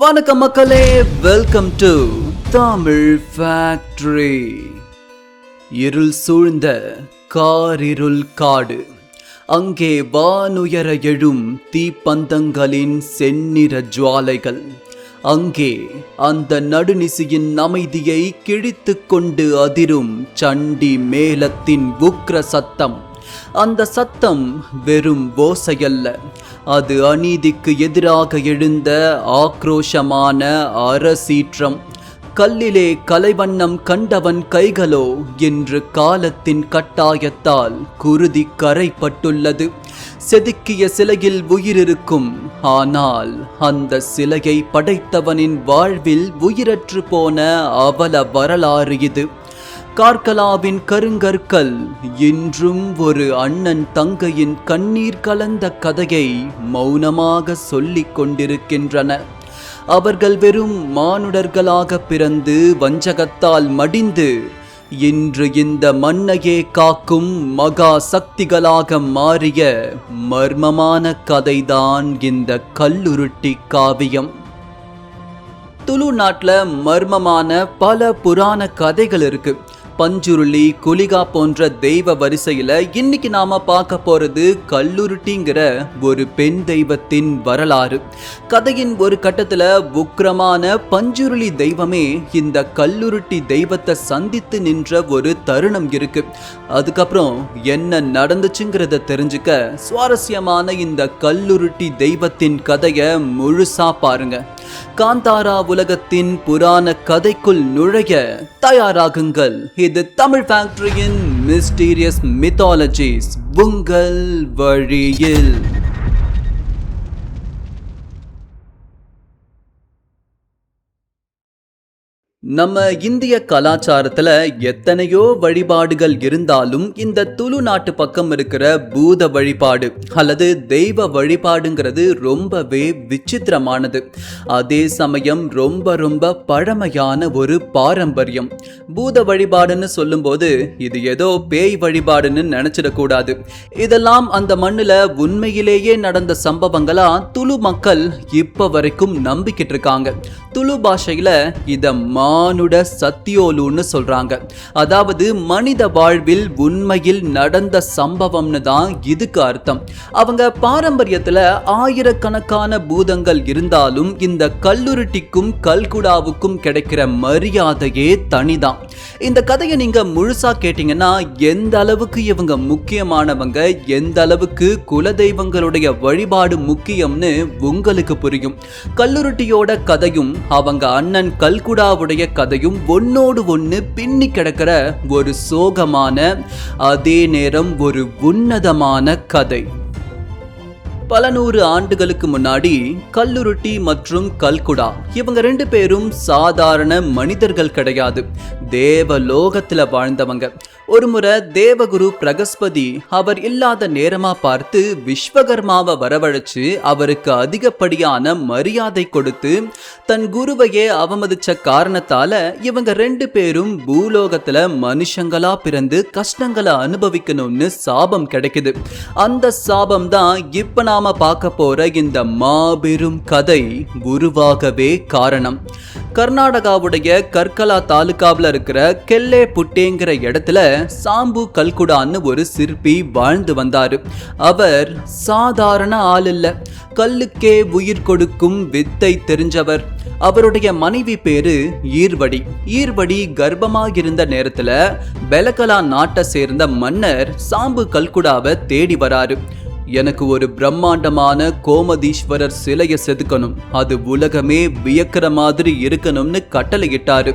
வணக்கம் மக்களே, welcome to Tamil factory. இருள் சூழ்ந்த காரிருள் காடு, அங்கே வானுயர எழும் தீப்பந்தங்களின் செந்நிற ஜுவாலைகள், அங்கே அந்த நடுநிசியின் அமைதியை கிழித்து கொண்டு அதிரும் சண்டி மேளத்தின் உக்ர சத்தம். அந்த சத்தம் வெறும் ஓசையல்ல, அது அநீதிக்கு எதிராக எழுந்த ஆக்ரோஷமான அரசீற்றம். கல்லிலே கலைவண்ணம் கண்டவன் கைகளோ இன்று காலத்தின் கட்டாயத்தால் குருதி கரைப்பட்டுள்ளது. செதுக்கிய சிலையில் உயிர் இருக்கும், ஆனால் அந்த சிலையை படைத்தவனின் வாழ்வில் உயிரற்று போன அவல வரலாறு இது. கார்கலாவின் கருங்கற்கள் இன்றும் ஒரு அண்ணன் தங்கையின் கண்ணீர் கலந்த கதையை மௌனமாக சொல்லிக் கொண்டிருக்கின்றன. அவர்கள் வெறும் மானுடர்களாக பிறந்து வஞ்சகத்தால் மடிந்து இன்று இந்த மண்ணையே காக்கும் மகா சக்திகளாக மாறிய மர்மமான கதைதான் இந்த கல்லுருட்டி காவியம். துளு நாட்டில் மர்மமான பல புராண கதைகள் இருக்கு. பஞ்சுருளி, குலிகா போன்ற தெய்வ வரிசையில இன்னைக்கு நாம பார்க்க போறது கல்லுருட்டிங்கிற ஒரு பெண் தெய்வத்தின் வரலாறு. கதையின் ஒரு கட்டத்துல உக்கிரமான பஞ்சுருளி தெய்வமே இந்த கல்லுருட்டி தெய்வத்தை சந்தித்து நின்ற ஒரு தருணம் இருக்கு. அதுக்கப்புறம் என்ன நடந்துச்சுங்கிறத தெரிஞ்சுக்க சுவாரஸ்யமான இந்த கல்லுருட்டி தெய்வத்தின் கதையை முழுசா பாருங்க. காந்தாரா உலகத்தின் புராண கதைக்குள் நுழைய தயாராகுங்கள். இது தமிழ் ஃபேக்டரியின் மிஸ்டீரியஸ் மித்தாலஜிஸ் உங்கள் வழியில். நம்ம இந்திய கலாச்சாரத்துல எத்தனையோ வழிபாடுகள் இருந்தாலும் இந்த துளு நாட்டு பக்கம் இருக்கிற பூத வழிபாடு அல்லது தெய்வ வழிபாடுங்கிறது ரொம்பவே விசித்திரமானது. அதே சமயம் ரொம்ப ரொம்ப பழமையான ஒரு பாரம்பரியம். பூத வழிபாடுன்னு சொல்லும்போது இது ஏதோ பேய் வழிபாடுன்னு நினைச்சிடக்கூடாது. இதெல்லாம் அந்த மண்ணுல உண்மையிலேயே நடந்த சம்பவங்களா துளு மக்கள் இப்ப வரைக்கும் நம்பிக்கிட்டு இருக்காங்க. துளு பாஷையில இத மானுட சத்தியோலுன்னு சொல்றாங்க. அதாவது மனித வாழ்வில் உண்மையில் நடந்த சம்பவம்னு தான் இதுக்கு அர்த்தம். அவங்க பாரம்பரியத்துல ஆயிரக்கணக்கான பூதங்கள் இருந்தாலும் இந்த கல்லுருட்டிக்கும் கல்குடாவுக்கும் கிடைக்கிற மரியாதையே தனிதான். இந்த கதையை நீங்க முழுசா கேட்டீங்கன்னா எந்த அளவுக்கு இவங்க முக்கியமானவங்க, எந்த அளவுக்கு குலதெய்வங்களுடைய வழிபாடு முக்கியம்னு உங்களுக்கு புரியும். கல்லுருட்டியோட கதையும் அவங்க அண்ணன் கல்குடாவுடைய கதையும் ஒன்னோடு ஒன்னு பின்னி கிடக்கிற ஒரு சோகமான, அதே நேரம் ஒரு உன்னதமான கதை. பல நூறு ஆண்டுகளுக்கு முன்னாடி கல்லுருட்டி மற்றும் கல்குடா இவங்க ரெண்டு பேரும் சாதாரண மனிதர்கள் கிடையாது, தேவலோகத்துல வாழ்ந்தவங்க. ஒரு முறை தேவகுரு பிரகஸ்பதி அவர் இல்லாத நேரமா பார்த்து விஸ்வகர்மாவை வரவழைச்சு அவருக்கு அதிகப்படியான மரியாதை கொடுத்து தன் குருவையே அவமதிச்ச காரணத்தால இவங்க ரெண்டு பேரும் பூலோகத்துல மனுஷங்களா பிறந்து கஷ்டங்களை அனுபவிக்கணும்னு சாபம் கிடைக்குது. அந்த சாபம் தான் இப்ப நாம பார்க்க போற இந்த மாபெரும் கதை உருவாகவே காரணம். கர்நாடகாவுடைய கர்கலா தாலுகாவில் இருக்கிற கெல்லே புட்டேங்கிற இடத்துல சாம்பு கல்குடான்னு ஒரு சிற்பி வாழ்ந்து வந்தாரு. அவர் சாதாரண ஆள் இல்ல, கல்லுக்கே உயிர் கொடுக்கும் வித்தை தெரிஞ்சவர். அவருடைய மனைவி பேரு ஈர்வடி. ஈர்வடி கர்ப்பமாகிருந்த நேரத்துல பெலகலா நாட்டை சேர்ந்த மன்னர் சாம்பு கல்குடாவை தேடி வராரு. எனக்கு ஒரு பிரம்மாண்டமான கோமதீஸ்வரர் சிலையை செதுக்கணும், அது உலகமே வியக்கிற மாதிரி இருக்கணும்னு கட்டளையிட்டாரு.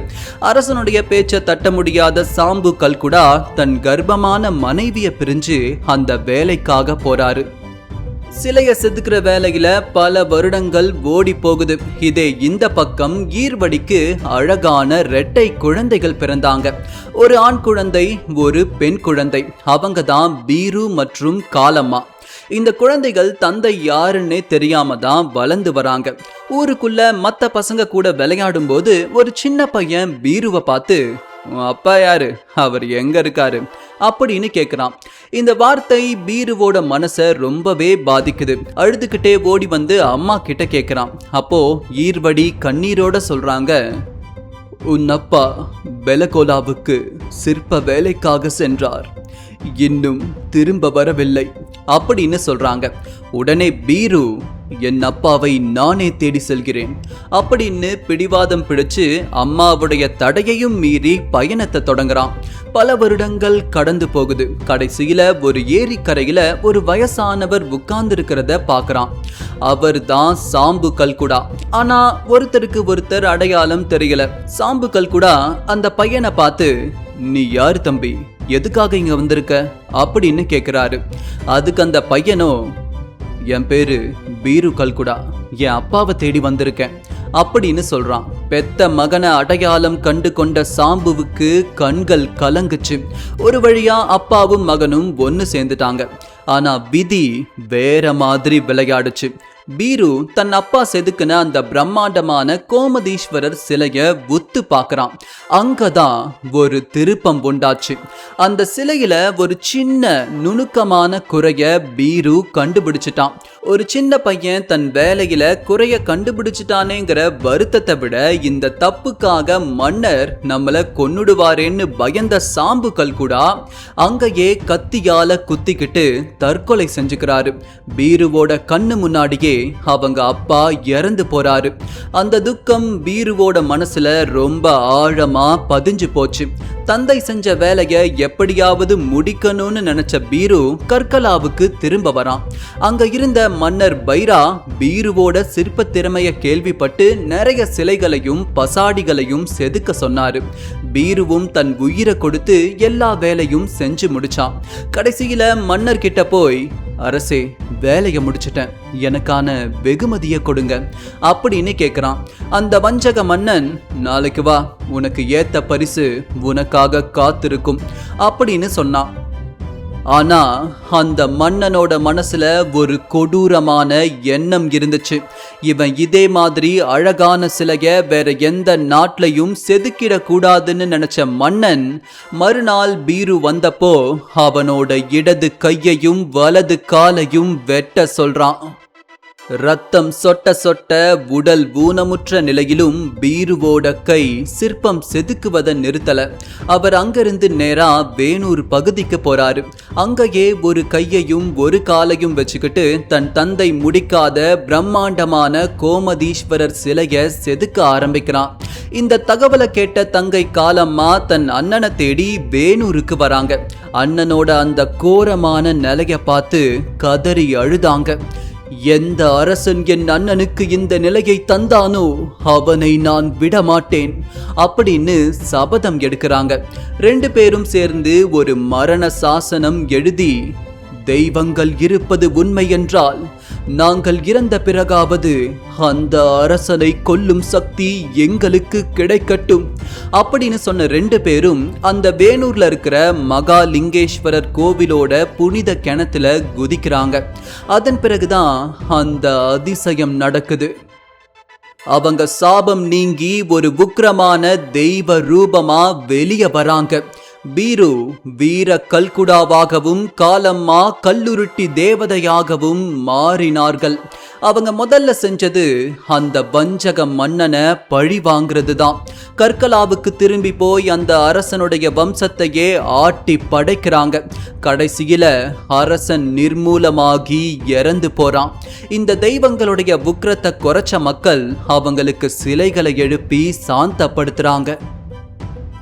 அரசனுடைய பேச்சை தட்ட முடியாத சாம்பு கல்குடா தன் கர்ப்பமான மனைவியை பிரிஞ்சு அந்த வேலைக்காக போறாரு. சிலையை செதுக்கிற வேலையில பல வருடங்கள் ஓடி போகுது. இதே இந்த பக்கம் ஈர்வடிக்கு அழகான இரட்டை குழந்தைகள் பிறந்தாங்க. ஒரு ஆண் குழந்தை, ஒரு பெண் குழந்தை. அவங்க தான் பீரு மற்றும் காலம்மா. இந்த குழந்தைகள் தந்தை யாருன்னே தெரியாம தான் வளர்ந்து வராங்க. ஊருக்குள்ள மத்த பசங்க கூட விளையாடும் போது ஒரு சின்ன பையன் பீருவை பார்த்து, அப்பா யாரு, அவர் எங்க இருக்காரு அப்படின்னு கேக்குறான். இந்த வார்த்தை பீருவோட மனசை ரொம்பவே பாதிக்குது. அழுதுகிட்டே ஓடி வந்து அம்மா கிட்ட கேக்குறான். அப்போ ஈர்வடி கண்ணீரோட சொல்றாங்க, உன் அப்பா பெலகோலாவுக்கு சிற்ப வேலைக்காக சென்றார், இன்னும் திரும்ப வரவில்லை அப்படின்னு சொல்றாங்க. உடனே பீரு, என் அப்பாவை நானே தேடி செல்கிறேன் அப்படின்னு பிடிவாதம் பிடிச்சு அம்மாவுடைய தடையையும் மீறி பயணத்தை தொடங்குறான். பல வருடங்கள் கடந்து போகுது. கடைசியில ஒரு ஏரிக்கரையில ஒரு வயசானவர் உட்கார்ந்து இருக்கிறத பாக்குறான். அவர் தான் சாம்பு கல்குடா. ஆனா ஒருத்தருக்கு ஒருத்தர் அடையாளம் தெரியல. சாம்பு கல்குடா அந்த பையனை பார்த்து, நீ யாரு தம்பி, எதுக்காக இங்க வந்திருக்க அப்படின்னு கேக்குறாரு. அதுக்கு அந்த பையனோ, என் பேரு பீரு கல்குடா, என் அப்பாவை தேடி வந்திருக்கேன் அப்படின்னு சொல்றான். பெத்த மகனை அடையாளம் கண்டு கொண்ட சாம்புவுக்கு கண்கள் கலங்குச்சு. ஒரு வழியா அப்பாவும் மகனும் ஒன்னு சேர்ந்துட்டாங்க. ஆனா விதி வேற மாதிரி விளையாடுச்சு. பீரு தன் அப்பா செதுக்குன அந்த பிரம்மாண்டமான கோமதீஸ்வரர் சிலைய உத்து பார்க்கறான். அங்கதான் ஒரு திருப்பம் உண்டாச்சு. அந்த சிலையில ஒரு சின்ன நுணுக்கமான குறைய பீரு கண்டுபிடிச்சிட்டான். ஒரு சின்ன பையன் தன் வேலையில குறைய கண்டுபிடிச்சிட்டானேங்கிற வருத்தத்தை விட இந்த தப்புக்காக மன்னர் நம்மள கொன்னுடுவாரேன்னு பயந்த சாம்பு கல்குடா அங்கேயே கத்தியால குத்திக்கிட்டு தற்கொலை செஞ்சுக்கிறாரு. பீருவோட கண்ணு முன்னாடியே அவங்க அப்பா இறந்து போறாரு. அந்த துக்கம் பீருவோட மனசுல ரொம்ப ஆழமா பதிஞ்சு போச்சு. தந்தை செஞ்ச வேலையை எப்படியாவது முடிக்கணும்னு நினைச்ச பீரு கற்கலாவுக்கு திரும்ப வரான். அங்க இருந்த மன்னர் பைரா பீருவோட சிற்ப திறமைய கேள்விப்பட்டு நிறைய சிலைகளையும் பசாடிகளையும் செதுக்க சொன்னாரு. பீருவும் தன் உயிரை கொடுத்து எல்லா வேலையும் செஞ்சு முடிச்சான். கடைசியில மன்னர் கிட்ட போய், அரசே, வேலையை முடிச்சிட்டேன், எனக்கான வெகுமதியை கொடுங்க அப்படின்னு கேட்கிறான். அந்த வஞ்சக மன்னன், நாளைக்கு வா, உனக்கு ஏத்த பரிசு உனக்காக காத்திருக்கும் அப்படின்னு சொன்னான். ஆனா அந்த மன்னனோட மனசுல ஒரு கொடூரமான எண்ணம் இருந்துச்சு. இவன் இதே மாதிரி அழகான சிலைய வேற எந்த நாட்டிலையும் செதுக்கிட கூடாதுன்னு நினைச்ச மன்னன் மறுநாள் பீரு வந்தப்போ அவனோட இடது கையையும் வலது காலையும் வெட்ட சொல்றான். ரத்தம் சொட்ட சொட்ட உடல் ஊனமுற்ற நிலையிலும் பீருவோட கை சிற்பம் செதுக்குவதை நிறுத்தல. அவர் அங்கிருந்து நேரா வேணூர் பகுதிக்கு போறாரு. அங்கேயே ஒரு கையையும் ஒரு காலையும் வச்சுக்கிட்டு தன் தந்தை முடிக்காத பிரம்மாண்டமான கோமதீஸ்வரர் சிலைய செதுக்க ஆரம்பிக்கிறான். இந்த தகவலை கேட்ட தங்கை காலம்மா தன் அண்ணனை தேடி வேணூருக்கு வராங்க. அண்ணனோட அந்த கோரமான நிலைய பார்த்து கதறி அழுதாங்க. எந்த அரசன் என் அண்ணனுக்கு இந்த நிலையை தந்தானோ அவனை நான் விடமாட்டேன் அப்படின்னு சபதம் எடுக்கிறாங்க. 2 பேரும் சேர்ந்து ஒரு மரண சாசனம் எழுதி, தெய்வங்கள் இருப்பது உண்மை என்றால் நாங்கள் இறந்த பிறகாவது அந்த அரசனை கொல்லும் சக்தி எங்களுக்கு கிடைக்கட்டும் அப்படின்னு சொன்ன 2 பேரும் அந்த வேணூர்ல இருக்கிற மகாலிங்கேஸ்வரர் கோவிலோட புனித கிணத்துல குதிக்கிறாங்க. அதன் பிறகுதான் அந்த அதிசயம் நடக்குது. அவங்க சாபம் நீங்கி ஒரு உக்கிரமான தெய்வ ரூபமா வெளியே வராங்க. பீரு வீர கல்குடாவாகவும் காலம்மா கல்லுருட்டி தேவதையாகவும் மாறினார்கள். அவங்க முதல்ல செஞ்சது அந்த வஞ்சக மன்னனை பழி வாங்கிறது தான். கற்கலாவுக்கு திரும்பி போய் அந்த அரசனுடைய வம்சத்தையே ஆட்டி படைக்கிறாங்க. கடைசியில அரசன் நிர்மூலமாகி இறந்து போறான். இந்த தெய்வங்களுடைய உக்கிரத்தை குறைச்ச மக்கள் அவங்களுக்கு சிலைகளை எழுப்பி சாந்தப்படுத்துறாங்க.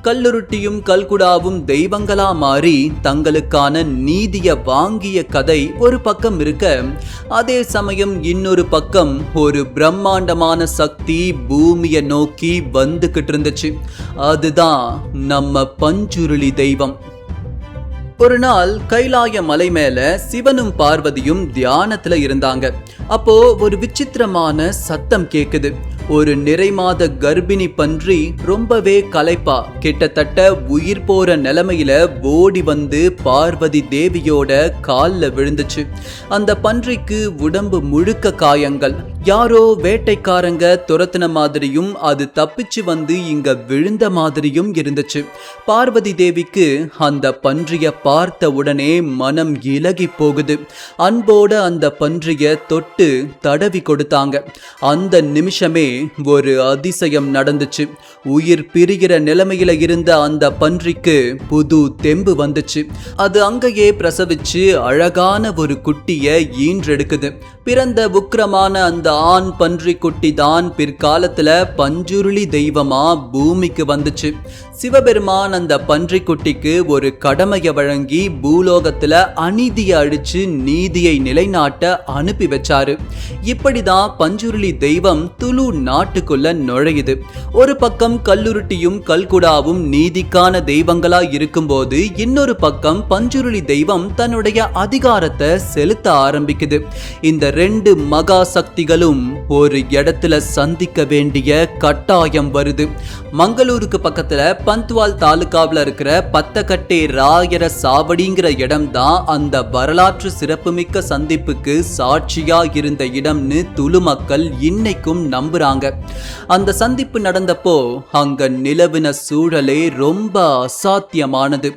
கல்லுருட்டியும் கல்குடாவும் தெய்வங்களா மாறி தங்களுக்கான நீதிய வாங்கிய கதை ஒரு பக்கம் இருக்க, அதே சமயம் இன்னொரு பக்கம் ஒரு பிரம்மாண்டமான சக்தி பூமியை நோக்கி வந்துகிட்டு இருந்துச்சு. அதுதான் நம்ம பஞ்சுருளி தெய்வம். ஒரு நாள் கைலாய மலை மேல சிவனும் பார்வதியும் தியானத்துல இருந்தாங்க. அப்போ ஒரு விசித்திரமான சத்தம் கேக்குது. ஒரு நிறைமாத கர்ப்பிணி பன்றி ரொம்பவே களைப்பா கிட்டத்தட்ட உயிர் போற நிலைமையில ஓடி வந்து பார்வதி தேவியோட கால்ல விழுந்துச்சு. அந்த பன்றிக்கு உடம்பு முழுக்க காயங்கள். யாரோ வேட்டைக்காரங்க துரத்தின மாதிரியும் அது தப்பிச்சு வந்து இங்க விழுந்த மாதிரியும் இருந்துச்சு. பார்வதி தேவிக்கு அந்த பன்றிய பார்த்த உடனே மனம் இலகி போகுது. அன்போட அந்த பன்றிய தொட்டு தடவி கொடுத்தாங்க. அந்த நிமிஷமே ஒரு அதிசயம் நடந்துச்சு. உயிர் பிரிகிற நிலைமையில இருந்த அந்த பன்றிக்கு புது தெம்பு வந்துச்சு. அது அங்கேயே பிரசவிச்சு அழகான ஒரு குட்டிய ஈன்றெடுக்குது. பிறந்த உக்கிரமான அந்த ஆண் பன்றி குட்டி தான் பிற்காலத்துல பஞ்சுருளி தெய்வமா பூமிக்கு வந்துச்சு. சிவபெருமான் அந்த பன்றி குட்டிக்கு ஒரு கடமையை வழங்கி பூலோகத்துல அநீதியை அழிச்சு நீதியை நிலைநாட்ட அனுப்பி வச்சாரு. இப்படிதான் பஞ்சுருளி தெய்வம் துளு நாட்டுக்குள்ள நுழையுது. ஒரு பக்கம் கல்லுருட்டியும் கல்குடாவும் நீதிக்கான தெய்வங்களா இருக்கும்போது, இன்னொரு பக்கம் பஞ்சுருளி தெய்வம் தன்னுடைய அதிகாரத்தை செலுத்த ஆரம்பிக்குது. இந்த ரெண்டு மகா சக்திகளும் ஒரு இடத்துல சந்திக்க வேண்டிய கட்டாயம் வருது. மங்களூருக்கு பக்கத்துல பந்த்வால் தாலுகாவில் இருக்கிற பத்தக்கட்டே ராயர சாவடிங்கிற இடம் தான் அந்த வரலாற்று சிறப்புமிக்க சந்திப்புக்கு சாட்சியா இருந்த இடம்னு துளு மக்கள் இன்னைக்கும் நம்புறாங்க. அந்த சந்திப்பு நடந்தப்போ அங்க நிலவின சூழலே ரொம்ப அசாத்தியமானது.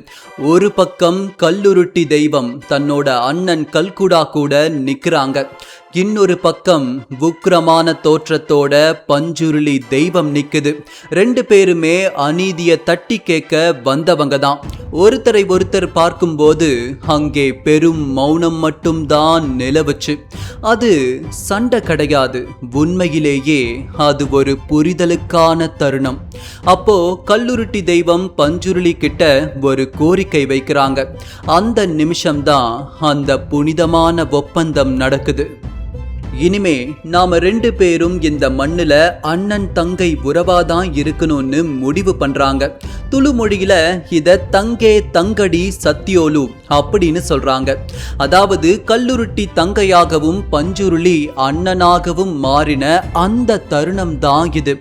ஒரு பக்கம் கல்லுருட்டி தெய்வம் தன்னோட அண்ணன் கல்குடா கூட நிக்கிறாங்க. இன்னொரு பக்கம் உக்கிரமான தோற்றத்தோட பஞ்சுருளி தெய்வம் நிக்குது. ரெண்டு பேருமே அநீதிய தட்டி கேட்க வந்தவங்க தான். ஒருத்தரை ஒருத்தர் பார்க்கும்போது அங்கே பெரும் மௌனம் மட்டும்தான் நிலவுச்சு. அது சண்டை கிடையாது, உண்மையிலேயே அது ஒரு புரிதலுக்கான தருணம். அப்போ கல்லுருட்டி தெய்வம் பஞ்சுருளி கிட்ட ஒரு கோரிக்கை வைக்கிறாங்க. அந்த நிமிஷம்தான் அந்த புனிதமான ஒப்பந்தம் நடக்குது. இனிமே நாம ரெண்டு பேரும் இந்த மண்ணுல அண்ணன் தங்கை உறவாதான் இருக்கணும்னு முடிவு பண்றாங்க. துளு மொழியில இத தங்கே தங்கடி சத்தியோலு அப்படின்னு சொல்றாங்க. அதாவது கல்லுருட்டி தங்கையாகவும் பஞ்சுருளி அண்ணனாகவும் மாறின அந்த தருணம் தான் இது.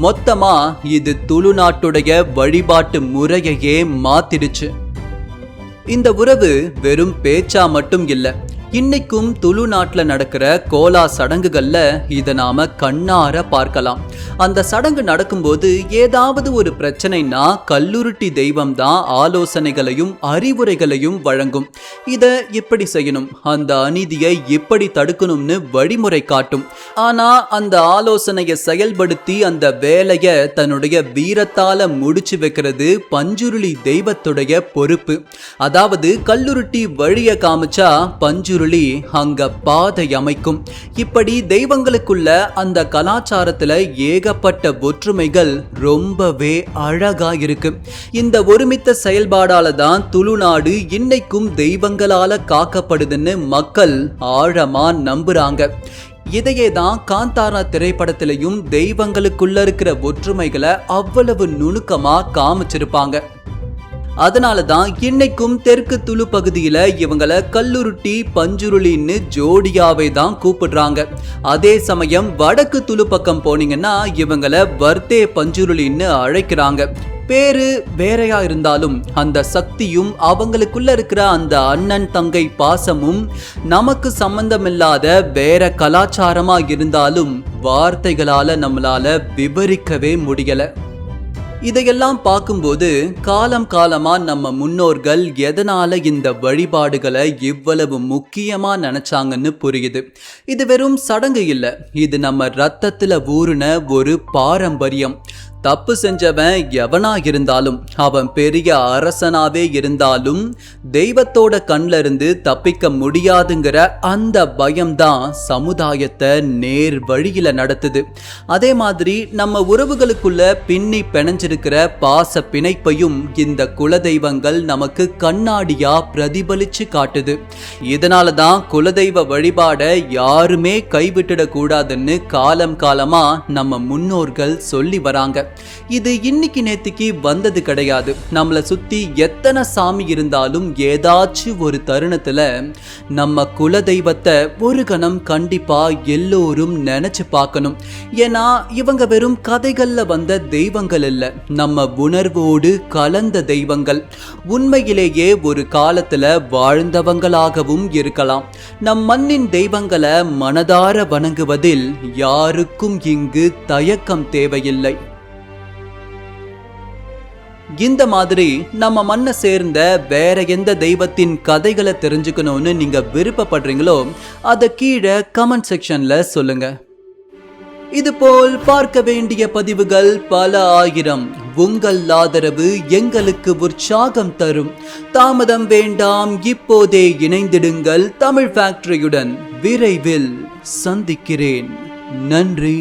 மொத்தமா இது துளு நாட்டுடைய வழிபாட்டு முறையையே மாத்திடுச்சு. இந்த உறவு வெறும் பேச்சா மட்டும் இல்ல, இன்னைக்கும் துளு நாட்டில் நடக்கிற கோலா சடங்குகள்ல இதை நாம கண்ணார பார்க்கலாம். அந்த சடங்கு நடக்கும்போது ஏதாவது ஒரு பிரச்சனைனா கல்லுருட்டி தெய்வம் தான் ஆலோசனைகளையும் அறிவுரைகளையும் வழங்கும். இதை இப்படி செய்யணும், அந்த அநீதியை இப்படி தடுக்கணும்னு வழிமுறை காட்டும். ஆனா அந்த ஆலோசனையை செயல்படுத்தி அந்த வேலையை தன்னுடைய வீரத்தால முடிச்சு வைக்கிறது பஞ்சுருளி தெய்வத்துடைய பொறுப்பு. அதாவது கல்லுருட்டி வழிய காமிச்சா பஞ்சுருளி அங்க பாதை அமைக்கும். இப்படி தெய்வங்களுக்குள்ள அந்த கலாச்சாரத்துல ஏகப்பட்ட ஒற்றுமைகள் ரொம்பவே அழகா இருக்கு. இந்த ஒருமித்த செயல்பாடால தான் துளுநாடு இன்னைக்கும் தெய்வங்களால காக்கப்படுதுன்னு மக்கள் ஆழமா நம்புறாங்க. இதையே தான் காந்தாரா திரைப்படத்திலையும் தெய்வங்களுக்குள்ள இருக்கிற ஒற்றுமைகளை அவ்வளவு நுணுக்கமா காமிச்சிருப்பாங்க. அதனால தான் இன்னைக்கும் தெற்கு துளு பகுதியில இவங்களை கல்லுருட்டி பஞ்சுருளின்னு ஜோடியாவே தான் கூப்பிடுறாங்க. அதே சமயம் வடக்கு துளு பக்கம் போனீங்கன்னா இவங்களை வர்த்தே பஞ்சுருளின்னு அழைக்கிறாங்க. பேரு வேறையா இருந்தாலும் அந்த சக்தியும் அவங்களுக்குள்ள இருக்கிற அந்த அண்ணன் தங்கை பாசமும் நமக்கு சம்பந்தமில்லாத வேற கலாச்சாரமா இருந்தாலும் வார்த்தைகளால நம்மளால விவரிக்கவே முடியல. இதையெல்லாம் பார்க்கும்போது காலம் காலமா நம்ம முன்னோர்கள் எதனால இந்த வழிபாடுகளை இவ்வளவு முக்கியமா நினைச்சாங்கன்னு புரியுது. இது வெறும் சடங்கு இல்லை, இது நம்ம ரத்தத்துல ஊறுன ஒரு பாரம்பரியம். தப்பு செஞ்சவன் எவனா இருந்தாலும், அவன் பெரிய அரசனாவே இருந்தாலும் தெய்வத்தோட கண்ல இருந்து தப்பிக்க முடியாதுங்கிற அந்த பயம்தான் சமுதாயத்தை நேர் வழியில நடத்துது. அதே மாதிரி நம்ம உறவுகளுக்குள்ள பின்னி பிணைஞ்சிருக்கிற பாச பிணைப்பையும் இந்த குலதெய்வங்கள் நமக்கு கண்ணாடியா பிரதிபலிச்சு காட்டுது. இதனால தான் குலதெய்வ வழிபாட யாருமே கைவிட்டுட கூடாதுன்னு காலம் காலமா நம்ம முன்னோர்கள் சொல்லி வராங்க. இது இன்னைக்கு நேத்திக்கு வந்தது கிடையாது. நம்மளை சுத்தி எத்தனை சாமி இருந்தாலும் ஏதாச்சும் ஒரு தருணத்துல நம்ம குல தெய்வத்தை ஒரு கணம் கண்டிப்பா எல்லோரும் நினைச்சு பார்க்கணும். ஏன்னா இவங்க வெறும் கதைகள்ல வந்த தெய்வங்கள் இல்ல, நம்ம உணர்வோடு கலந்த தெய்வங்கள். உண்மையிலேயே ஒரு காலத்துல வாழ்ந்தவங்களாகவும் இருக்கலாம். நம் மண்ணின் தெய்வங்களை மனதார வணங்குவதில் யாருக்கும் இங்கு தயக்கம் தேவையில்லை. இந்த மாதிரி நம்ம மண்ணை சேர்ந்த வேற எந்த தெய்வத்தின் கதைகளை தெரிஞ்சுக்கணும்னு நீங்க விருப்பப்படுறீங்களோ அதை கீழே கமெண்ட் செக்ஷன்ல சொல்லுங்க. இதுபோல் பார்க்க வேண்டிய பதிவுகள் பல ஆயிரம். உங்கள் ஆதரவு எங்களுக்கு உற்சாகம் தரும். தாமதம் வேண்டாம், இப்போதே இணைந்திடுங்கள் தமிழ் ஃபேக்டரியுடன். விரைவில் சந்திக்கிறேன். நன்றி.